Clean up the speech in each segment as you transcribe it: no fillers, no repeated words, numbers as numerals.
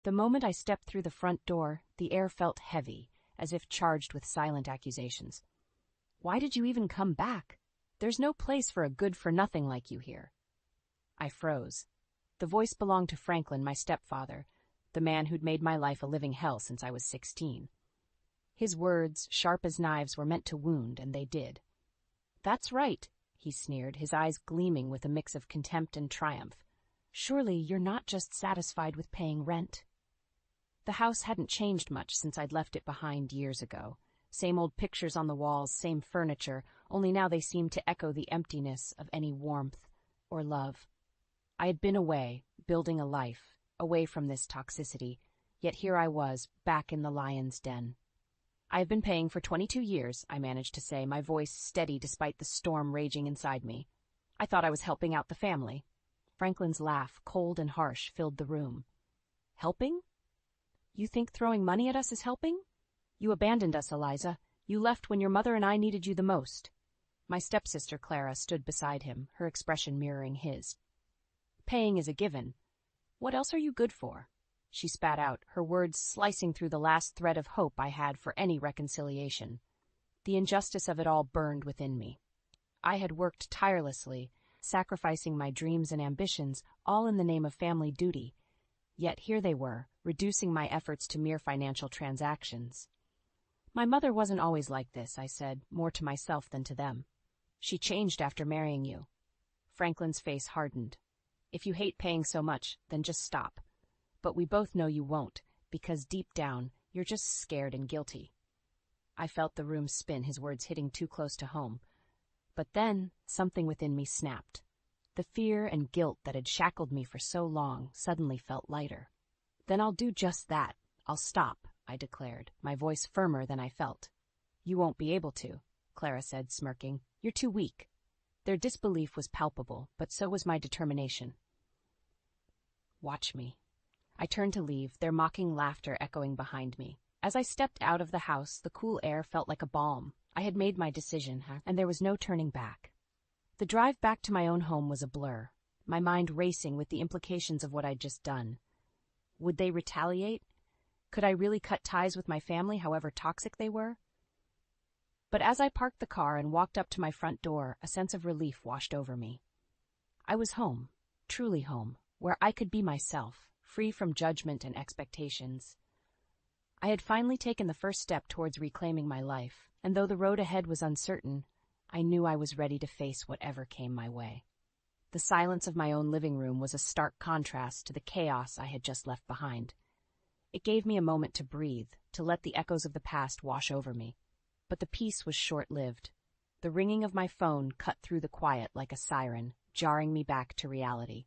The moment I stepped through the front door, the air felt heavy, as if charged with silent accusations. Why did you even come back? There's no place for a good-for-nothing like you here. I froze. The voice belonged to Franklin, my stepfather, the man who'd made my life a living hell since I was 16. His words, sharp as knives, were meant to wound, and they did. That's right, he sneered, his eyes gleaming with a mix of contempt and triumph. Surely you're not just satisfied with paying rent. The house hadn't changed much since I'd left it behind years ago. Same old pictures on the walls, same furniture, only now they seemed to echo the emptiness of any warmth or love. I had been away, building a life, away from this toxicity, yet here I was, back in the lion's den. I have been paying for 22 years, I managed to say, my voice steady despite the storm raging inside me. I thought I was helping out the family. Franklin's laugh, cold and harsh, filled the room. Helping? You think throwing money at us is helping? You abandoned us, Eliza. You left when your mother and I needed you the most. My stepsister, Clara, stood beside him, her expression mirroring his. Paying is a given. What else are you good for? She spat out, her words slicing through the last thread of hope I had for any reconciliation. The injustice of it all burned within me. I had worked tirelessly, sacrificing my dreams and ambitions, all in the name of family duty. Yet here they were, reducing my efforts to mere financial transactions. My mother wasn't always like this, I said, more to myself than to them. She changed after marrying you. Franklin's face hardened. If you hate paying so much, then just stop. But we both know you won't, because deep down, you're just scared and guilty. I felt the room spin, his words hitting too close to home. But then, something within me snapped. The fear and guilt that had shackled me for so long suddenly felt lighter. Then I'll do just that. I'll stop, I declared, my voice firmer than I felt. You won't be able to, Clara said, smirking. You're too weak. Their disbelief was palpable, but so was my determination. Watch me. I turned to leave, their mocking laughter echoing behind me. As I stepped out of the house, the cool air felt like a balm. I had made my decision, and there was no turning back. The drive back to my own home was a blur, my mind racing with the implications of what I'd just done. Would they retaliate? Could I really cut ties with my family, however toxic they were? But as I parked the car and walked up to my front door, a sense of relief washed over me. I was home, truly home, where I could be myself, free from judgment and expectations. I had finally taken the first step towards reclaiming my life, and though the road ahead was uncertain, I knew I was ready to face whatever came my way. The silence of my own living room was a stark contrast to the chaos I had just left behind. It gave me a moment to breathe, to let the echoes of the past wash over me. But the peace was short-lived. The ringing of my phone cut through the quiet like a siren, jarring me back to reality.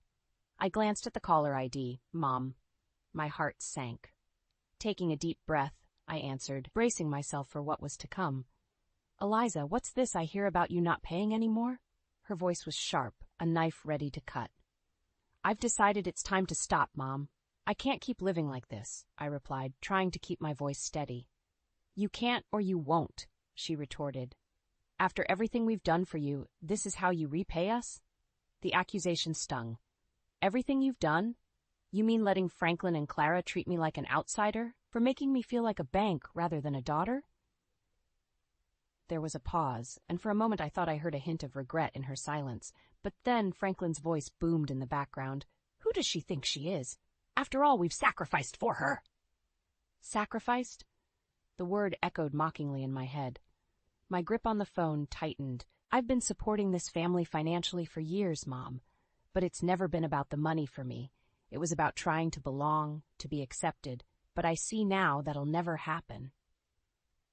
I glanced at the caller ID, Mom. My heart sank. Taking a deep breath, I answered, bracing myself for what was to come. Eliza, what's this I hear about you not paying anymore? Her voice was sharp, a knife ready to cut. I've decided it's time to stop, Mom. I can't keep living like this, I replied, trying to keep my voice steady. You can't or you won't, she retorted. After everything we've done for you, this is how you repay us? The accusation stung. Everything you've done? You mean letting Franklin and Clara treat me like an outsider? For making me feel like a bank rather than a daughter? There was a pause, and for a moment I thought I heard a hint of regret in her silence. But then Franklin's voice boomed in the background. Who does she think she is? After all we've sacrificed for her. Sacrificed? The word echoed mockingly in my head. My grip on the phone tightened. I've been supporting this family financially for years, Mom. But it's never been about the money for me. It was about trying to belong, to be accepted. But I see now that'll never happen.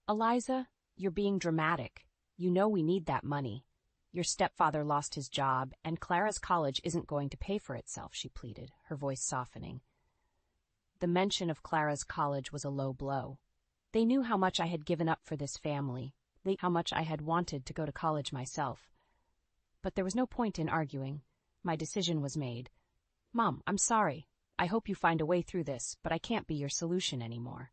Eliza, you're being dramatic. You know we need that money. Your stepfather lost his job, and Clara's college isn't going to pay for itself, she pleaded, her voice softening. The mention of Clara's college was a low blow. They knew how much I had given up for this family, how much I had wanted to go to college myself. But there was no point in arguing. My decision was made. Mom, I'm sorry. I hope you find a way through this, but I can't be your solution anymore.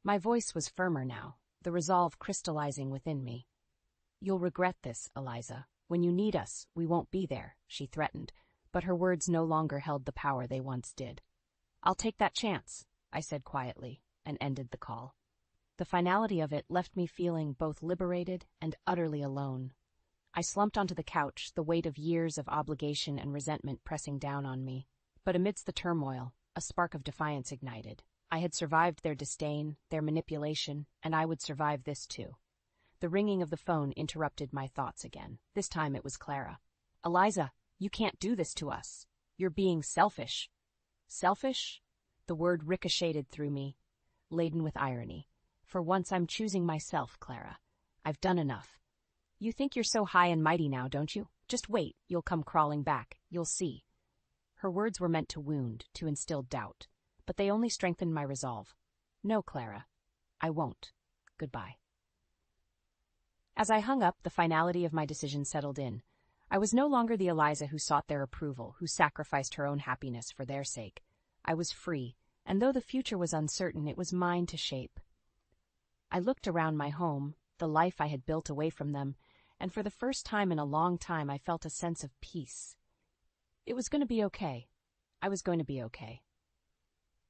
My voice was firmer now, the resolve crystallizing within me. You'll regret this, Eliza. When you need us, we won't be there, she threatened, but her words no longer held the power they once did. I'll take that chance, I said quietly, and ended the call. The finality of it left me feeling both liberated and utterly alone. I slumped onto the couch, the weight of years of obligation and resentment pressing down on me. But amidst the turmoil, a spark of defiance ignited. I had survived their disdain, their manipulation, and I would survive this too. The ringing of the phone interrupted my thoughts again. This time it was Clara. Eliza, you can't do this to us. You're being selfish. Selfish? The word ricocheted through me, laden with irony. For once I'm choosing myself, Clara. I've done enough. You think you're so high and mighty now, don't you? Just wait, you'll come crawling back. You'll see. Her words were meant to wound, to instill doubt, but they only strengthened my resolve. No, Clara, I won't. Goodbye. As I hung up, the finality of my decision settled in. I was no longer the Eliza who sought their approval, who sacrificed her own happiness for their sake. I was free, and though the future was uncertain, it was mine to shape. I looked around my home, the life I had built away from them, and for the first time in a long time I felt a sense of peace. It was going to be okay. I was going to be okay.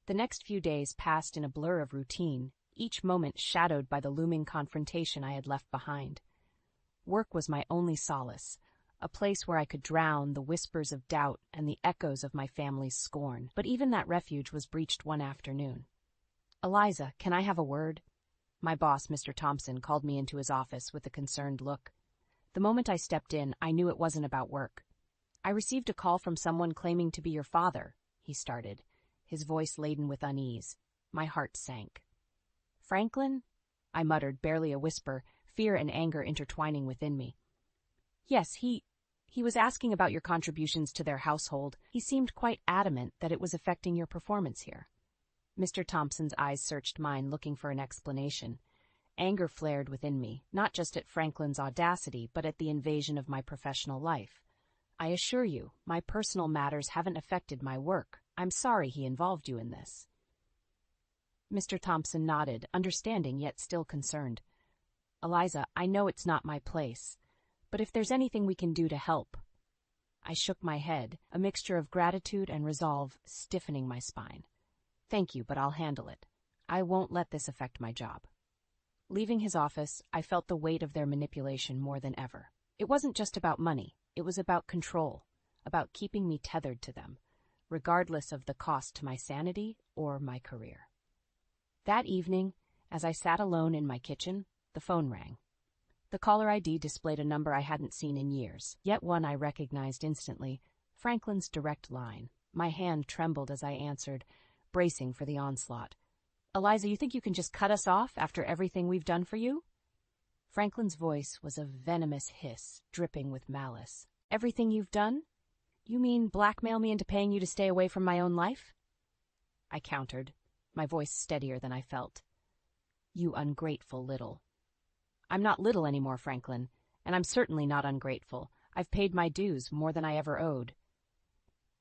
The next few days passed in a blur of routine, each moment shadowed by the looming confrontation I had left behind. Work was my only solace, a place where I could drown the whispers of doubt and the echoes of my family's scorn. But even that refuge was breached one afternoon. Eliza, can I have a word? My boss, Mr. Thompson, called me into his office with a concerned look. The moment I stepped in, I knew it wasn't about work. I received a call from someone claiming to be your father, he started, his voice laden with unease. My heart sank. Franklin? I muttered, barely a whisper, fear and anger intertwining within me. Yes, he was asking about your contributions to their household. He seemed quite adamant that it was affecting your performance here. Mr. Thompson's eyes searched mine, looking for an explanation. Anger flared within me, not just at Franklin's audacity, but at the invasion of my professional life. I assure you, my personal matters haven't affected my work. I'm sorry he involved you in this. Mr. Thompson nodded, understanding yet still concerned. Eliza, I know it's not my place, but if there's anything we can do to help. I shook my head, a mixture of gratitude and resolve stiffening my spine. Thank you, but I'll handle it. I won't let this affect my job. Leaving his office, I felt the weight of their manipulation more than ever. It wasn't just about money. It was about control, about keeping me tethered to them, regardless of the cost to my sanity or my career. That evening, as I sat alone in my kitchen, the phone rang. The caller ID displayed a number I hadn't seen in years, yet one I recognized instantly, Franklin's direct line. My hand trembled as I answered, bracing for the onslaught. Eliza, you think you can just cut us off after everything we've done for you? Franklin's voice was a venomous hiss, dripping with malice. Everything you've done? You mean blackmail me into paying you to stay away from my own life? I countered, my voice steadier than I felt. You ungrateful little. I'm not little anymore, Franklin, and I'm certainly not ungrateful. I've paid my dues, more than I ever owed.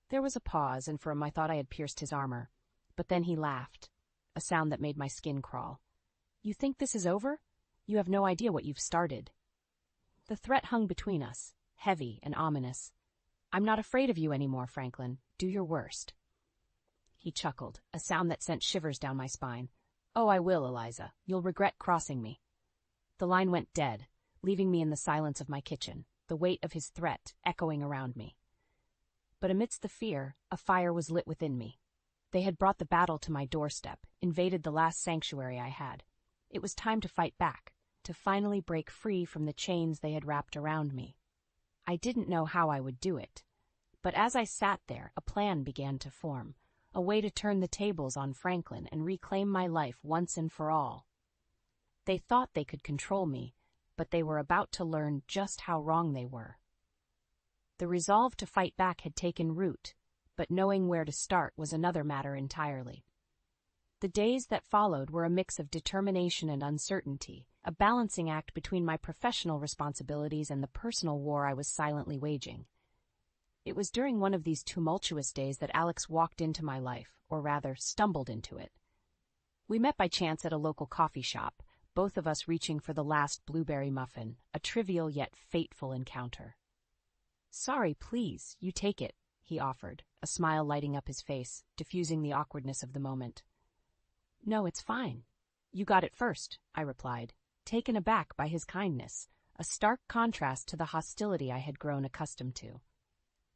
There was a pause, and for him I thought I had pierced his armor. But then he laughed, a sound that made my skin crawl. You think this is over? You have no idea what you've started. The threat hung between us, heavy and ominous. I'm not afraid of you anymore, Franklin. Do your worst. He chuckled, a sound that sent shivers down my spine. Oh, I will, Eliza. You'll regret crossing me. The line went dead, leaving me in the silence of my kitchen, the weight of his threat echoing around me. But amidst the fear, a fire was lit within me. They had brought the battle to my doorstep, invaded the last sanctuary I had. It was time to fight back, to finally break free from the chains they had wrapped around me. I didn't know how I would do it, but as I sat there, a plan began to form, a way to turn the tables on Franklin and reclaim my life once and for all. They thought they could control me, but they were about to learn just how wrong they were. The resolve to fight back had taken root, but knowing where to start was another matter entirely. The days that followed were a mix of determination and uncertainty, a balancing act between my professional responsibilities and the personal war I was silently waging. It was during one of these tumultuous days that Alex walked into my life, or rather, stumbled into it. We met by chance at a local coffee shop, both of us reaching for the last blueberry muffin, a trivial yet fateful encounter. Sorry, please, you take it, he offered, a smile lighting up his face, diffusing the awkwardness of the moment. No, it's fine. You got it first, I replied, taken aback by his kindness, a stark contrast to the hostility I had grown accustomed to.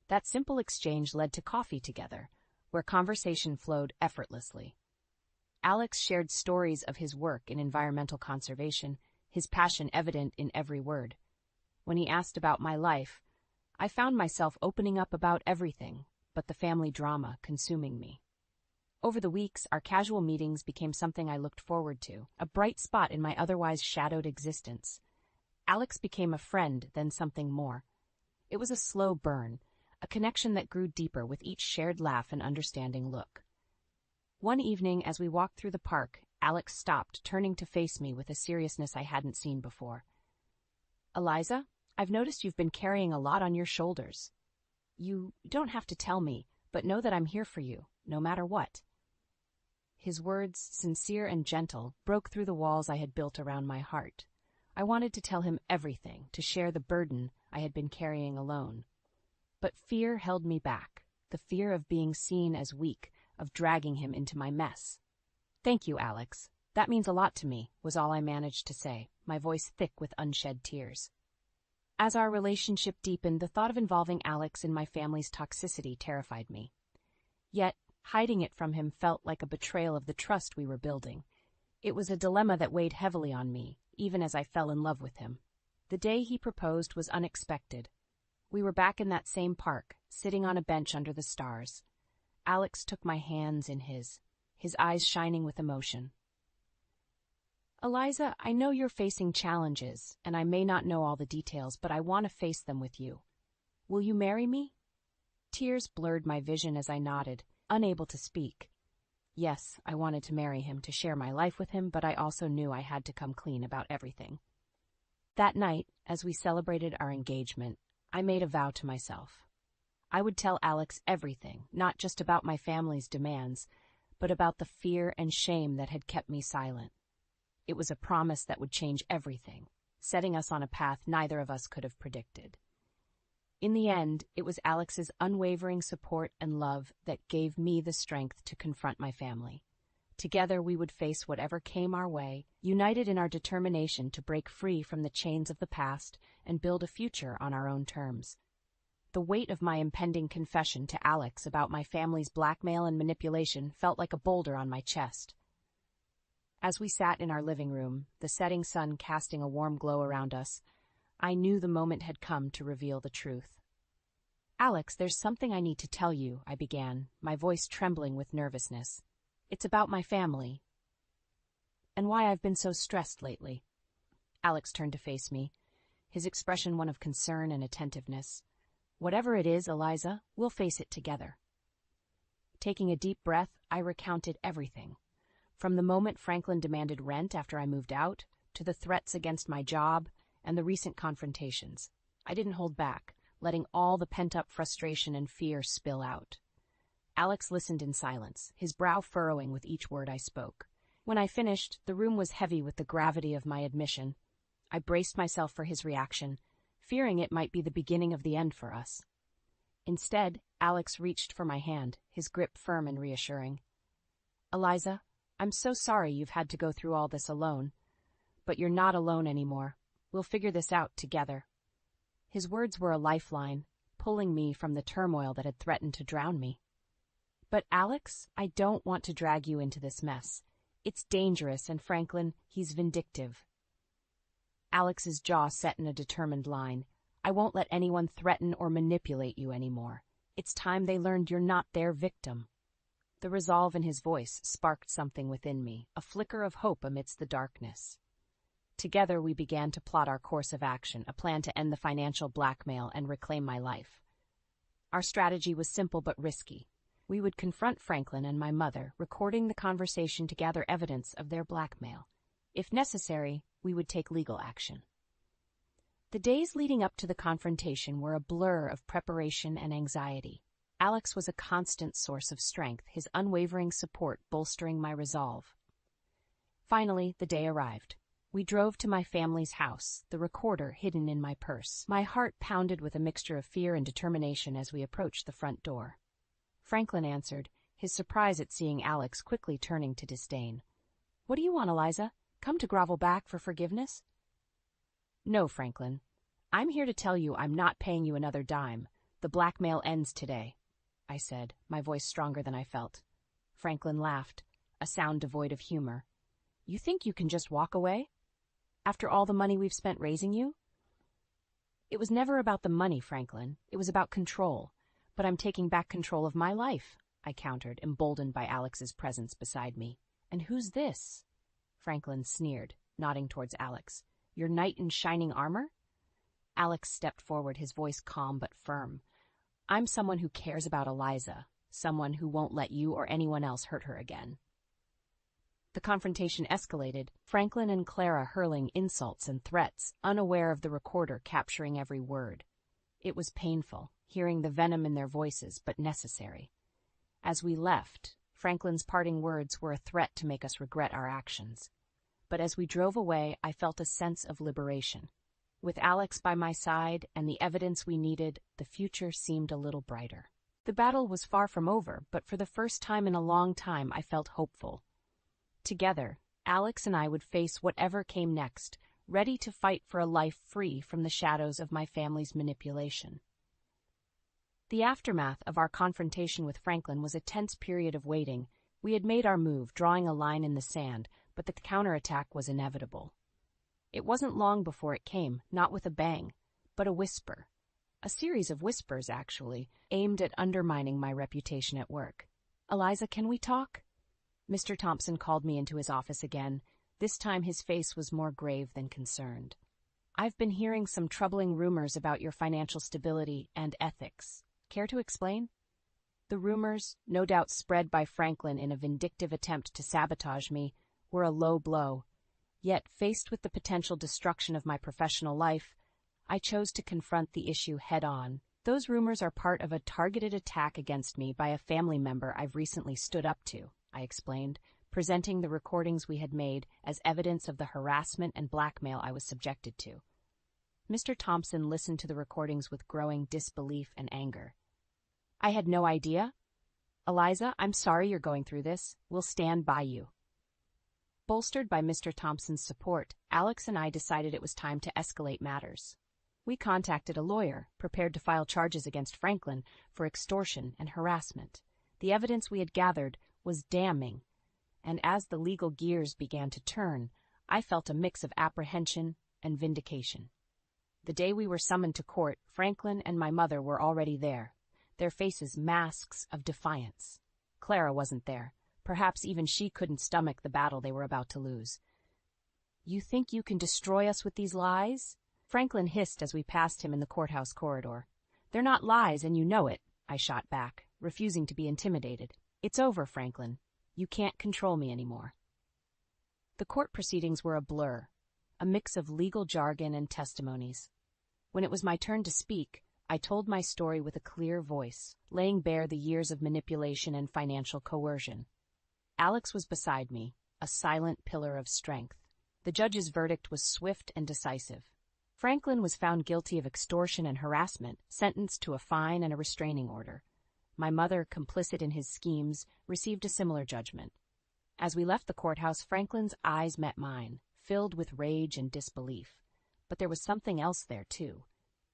That simple exchange led to coffee together, where conversation flowed effortlessly. Alex shared stories of his work in environmental conservation, his passion evident in every word. When he asked about my life, I found myself opening up about everything but the family drama consuming me. Over the weeks, our casual meetings became something I looked forward to, a bright spot in my otherwise shadowed existence. Alex became a friend, then something more. It was a slow burn, a connection that grew deeper with each shared laugh and understanding look. One evening, as we walked through the park, Alex stopped, turning to face me with a seriousness I hadn't seen before. Eliza, I've noticed you've been carrying a lot on your shoulders. You don't have to tell me, but know that I'm here for you, no matter what. His words, sincere and gentle, broke through the walls I had built around my heart. I wanted to tell him everything, to share the burden I had been carrying alone. But fear held me back, the fear of being seen as weak, of dragging him into my mess. Thank you, Alex. That means a lot to me, was all I managed to say, my voice thick with unshed tears. As our relationship deepened, the thought of involving Alex in my family's toxicity terrified me. Yet, hiding it from him felt like a betrayal of the trust we were building. It was a dilemma that weighed heavily on me, even as I fell in love with him. The day he proposed was unexpected. We were back in that same park, sitting on a bench under the stars. Alex took my hands in his eyes shining with emotion. Eliza, I know you're facing challenges, and I may not know all the details, but I want to face them with you. Will you marry me? Tears blurred my vision as I nodded, unable to speak. Yes, I wanted to marry him, to share my life with him, but I also knew I had to come clean about everything. That night, as we celebrated our engagement, I made a vow to myself. I would tell Alex everything, not just about my family's demands, but about the fear and shame that had kept me silent. It was a promise that would change everything, setting us on a path neither of us could have predicted. In the end, it was Alex's unwavering support and love that gave me the strength to confront my family. Together we would face whatever came our way, united in our determination to break free from the chains of the past and build a future on our own terms. The weight of my impending confession to Alex about my family's blackmail and manipulation felt like a boulder on my chest. As we sat in our living room, the setting sun casting a warm glow around us, I knew the moment had come to reveal the truth. Alex, there's something I need to tell you, I began, my voice trembling with nervousness. It's about my family, and why I've been so stressed lately. Alex turned to face me, his expression one of concern and attentiveness. Whatever it is, Eliza, we'll face it together. Taking a deep breath, I recounted everything. From the moment Franklin demanded rent after I moved out, to the threats against my job, and the recent confrontations. I didn't hold back, letting all the pent-up frustration and fear spill out. Alex listened in silence, his brow furrowing with each word I spoke. When I finished, the room was heavy with the gravity of my admission. I braced myself for his reaction, fearing it might be the beginning of the end for us. Instead, Alex reached for my hand, his grip firm and reassuring. Eliza, I'm so sorry you've had to go through all this alone. But you're not alone anymore. We'll figure this out together. His words were a lifeline, pulling me from the turmoil that had threatened to drown me. But Alex, I don't want to drag you into this mess. It's dangerous, and Franklin, he's vindictive. Alex's jaw set in a determined line. I won't let anyone threaten or manipulate you anymore. It's time they learned you're not their victim. The resolve in his voice sparked something within me, a flicker of hope amidst the darkness. Together we began to plot our course of action, a plan to end the financial blackmail and reclaim my life. Our strategy was simple but risky. We would confront Franklin and my mother, recording the conversation to gather evidence of their blackmail. If necessary, we would take legal action. The days leading up to the confrontation were a blur of preparation and anxiety. Alex was a constant source of strength, his unwavering support bolstering my resolve. Finally, the day arrived. We drove to my family's house, the recorder hidden in my purse. My heart pounded with a mixture of fear and determination as we approached the front door. Franklin answered, his surprise at seeing Alex quickly turning to disdain. "What do you want, Eliza? Come to grovel back for forgiveness?" "No, Franklin. I'm here to tell you I'm not paying you another dime. The blackmail ends today," I said, my voice stronger than I felt. Franklin laughed, a sound devoid of humor. "You think you can just walk away? After all the money we've spent raising you?" "It was never about the money, Franklin. It was about control. But I'm taking back control of my life," I countered, emboldened by Alex's presence beside me. "And who's this?" Franklin sneered, nodding towards Alex. "Your knight in shining armor?" Alex stepped forward, his voice calm but firm. "I'm someone who cares about Eliza, someone who won't let you or anyone else hurt her again." The confrontation escalated, Franklin and Clara hurling insults and threats, unaware of the recorder capturing every word. It was painful, hearing the venom in their voices, but necessary. As we left, Franklin's parting words were a threat to make us regret our actions. But as we drove away, I felt a sense of liberation. With Alex by my side and the evidence we needed, the future seemed a little brighter. The battle was far from over, but for the first time in a long time I felt hopeful. Together, Alex and I would face whatever came next, ready to fight for a life free from the shadows of my family's manipulation. The aftermath of our confrontation with Franklin was a tense period of waiting. We had made our move, drawing a line in the sand, but the counterattack was inevitable. It wasn't long before it came, not with a bang, but a whisper. A series of whispers, actually, aimed at undermining my reputation at work. "Eliza, can we talk?" Mr. Thompson called me into his office again. This time his face was more grave than concerned. "I've been hearing some troubling rumors about your financial stability and ethics. Care to explain?" The rumors, no doubt spread by Franklin in a vindictive attempt to sabotage me, were a low blow. Yet, faced with the potential destruction of my professional life, I chose to confront the issue head-on. "Those rumors are part of a targeted attack against me by a family member I've recently stood up to," I explained, presenting the recordings we had made as evidence of the harassment and blackmail I was subjected to. Mr. Thompson listened to the recordings with growing disbelief and anger. "I had no idea. Eliza, I'm sorry you're going through this. We'll stand by you." Bolstered by Mr. Thompson's support, Alex and I decided it was time to escalate matters. We contacted a lawyer, prepared to file charges against Franklin for extortion and harassment. The evidence we had gathered was damning, and as the legal gears began to turn, I felt a mix of apprehension and vindication. The day we were summoned to court, Franklin and my mother were already there, their faces masks of defiance. Clara wasn't there. Perhaps even she couldn't stomach the battle they were about to lose. "You think you can destroy us with these lies?" Franklin hissed as we passed him in the courthouse corridor. "They're not lies, and you know it," I shot back, refusing to be intimidated. "It's over, Franklin. You can't control me anymore." The court proceedings were a blur, a mix of legal jargon and testimonies. When it was my turn to speak, I told my story with a clear voice, laying bare the years of manipulation and financial coercion. Alex was beside me, a silent pillar of strength. The judge's verdict was swift and decisive. Franklin was found guilty of extortion and harassment, sentenced to a fine and a restraining order. My mother, complicit in his schemes, received a similar judgment. As we left the courthouse, Franklin's eyes met mine, filled with rage and disbelief. But there was something else there, too.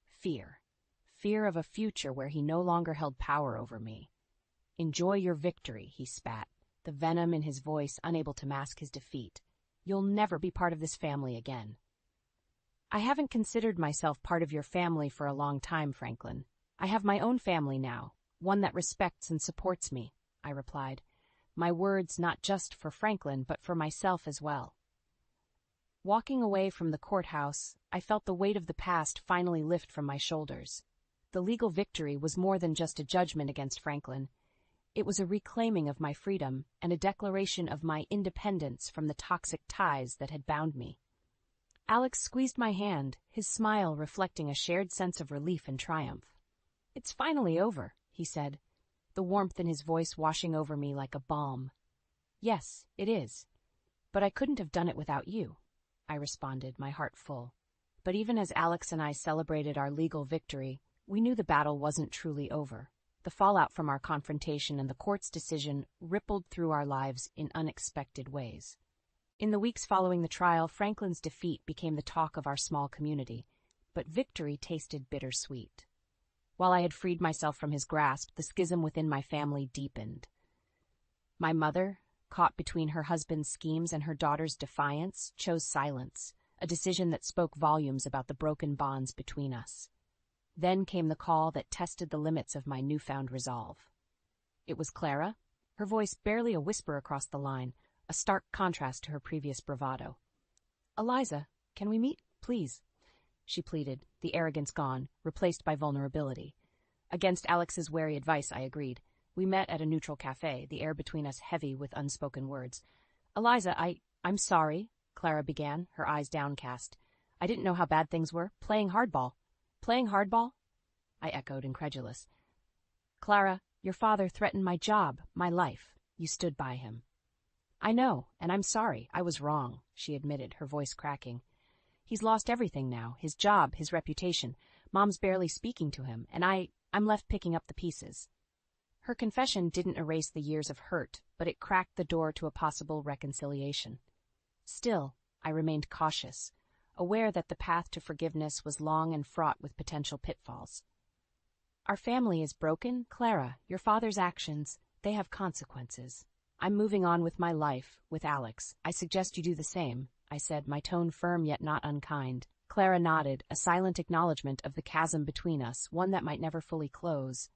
Fear. Fear of a future where he no longer held power over me. "Enjoy your victory," he spat, the venom in his voice unable to mask his defeat. "You'll never be part of this family again." "I haven't considered myself part of your family for a long time, Franklin. I have my own family now, one that respects and supports me," I replied, my words not just for Franklin but for myself as well. Walking away from the courthouse, I felt the weight of the past finally lift from my shoulders. The legal victory was more than just a judgment against Franklin. It was a reclaiming of my freedom and a declaration of my independence from the toxic ties that had bound me. Alex squeezed my hand, his smile reflecting a shared sense of relief and triumph. "It's finally over," he said, the warmth in his voice washing over me like a balm. "Yes, it is. But I couldn't have done it without you," I responded, my heart full. But even as Alex and I celebrated our legal victory, we knew the battle wasn't truly over. The fallout from our confrontation and the court's decision rippled through our lives in unexpected ways. In the weeks following the trial, Franklin's defeat became the talk of our small community, but victory tasted bittersweet. While I had freed myself from his grasp, the schism within my family deepened. My mother, caught between her husband's schemes and her daughter's defiance, chose silence, a decision that spoke volumes about the broken bonds between us. Then came the call that tested the limits of my newfound resolve. It was Clara, her voice barely a whisper across the line, a stark contrast to her previous bravado. "Eliza, can we meet, please?" she pleaded, the arrogance gone, replaced by vulnerability. Against Alex's wary advice, I agreed. We met at a neutral cafe, the air between us heavy with unspoken words. "Eliza, I'm sorry," Clara began, her eyes downcast. "I didn't know how bad things were. Playing hardball." "Playing hardball?" I echoed, incredulous. "Clara, your father threatened my job, my life. You stood by him." "I know, and I'm sorry. I was wrong," she admitted, her voice cracking. "He's lost everything now, his job, his reputation. Mom's barely speaking to him, and I'm left picking up the pieces." Her confession didn't erase the years of hurt, but it cracked the door to a possible reconciliation. Still, I remained cautious, aware that the path to forgiveness was long and fraught with potential pitfalls. "Our family is broken, Clara. Your father's actions, they have consequences. I'm moving on with my life, with Alex. I suggest you do the same," I said, my tone firm yet not unkind. Clara nodded, a silent acknowledgement of the chasm between us, one that might never fully close.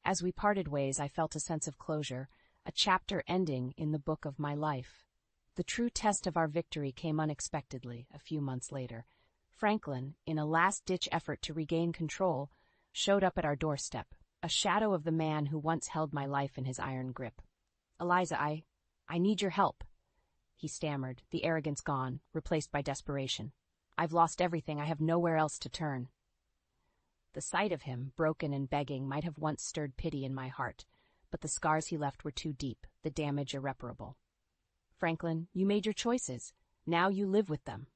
As we parted ways, I felt a sense of closure, a chapter ending in the book of my life. The true test of our victory came unexpectedly, a few months later. Franklin, in a last-ditch effort to regain control, showed up at our doorstep, a shadow of the man who once held my life in his iron grip. "Eliza, I need your help," he stammered, the arrogance gone, replaced by desperation. "I've lost everything. I have nowhere else to turn." The sight of him, broken and begging, might have once stirred pity in my heart, but the scars he left were too deep, the damage irreparable. "Franklin, you made your choices. Now you live with them,"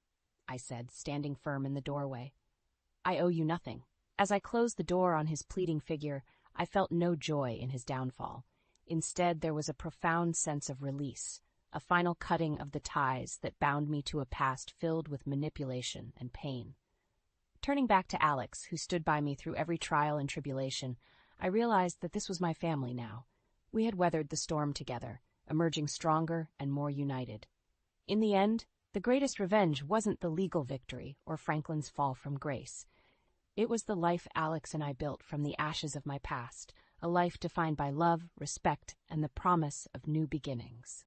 I said, standing firm in the doorway. "I owe you nothing." As I closed the door on his pleading figure, I felt no joy in his downfall. Instead, there was a profound sense of release, a final cutting of the ties that bound me to a past filled with manipulation and pain. Turning back to Alex, who stood by me through every trial and tribulation, I realized that this was my family now. We had weathered the storm together, emerging stronger and more united. In the end, the greatest revenge wasn't the legal victory or Franklin's fall from grace. It was the life Alex and I built from the ashes of my past, a life defined by love, respect, and the promise of new beginnings.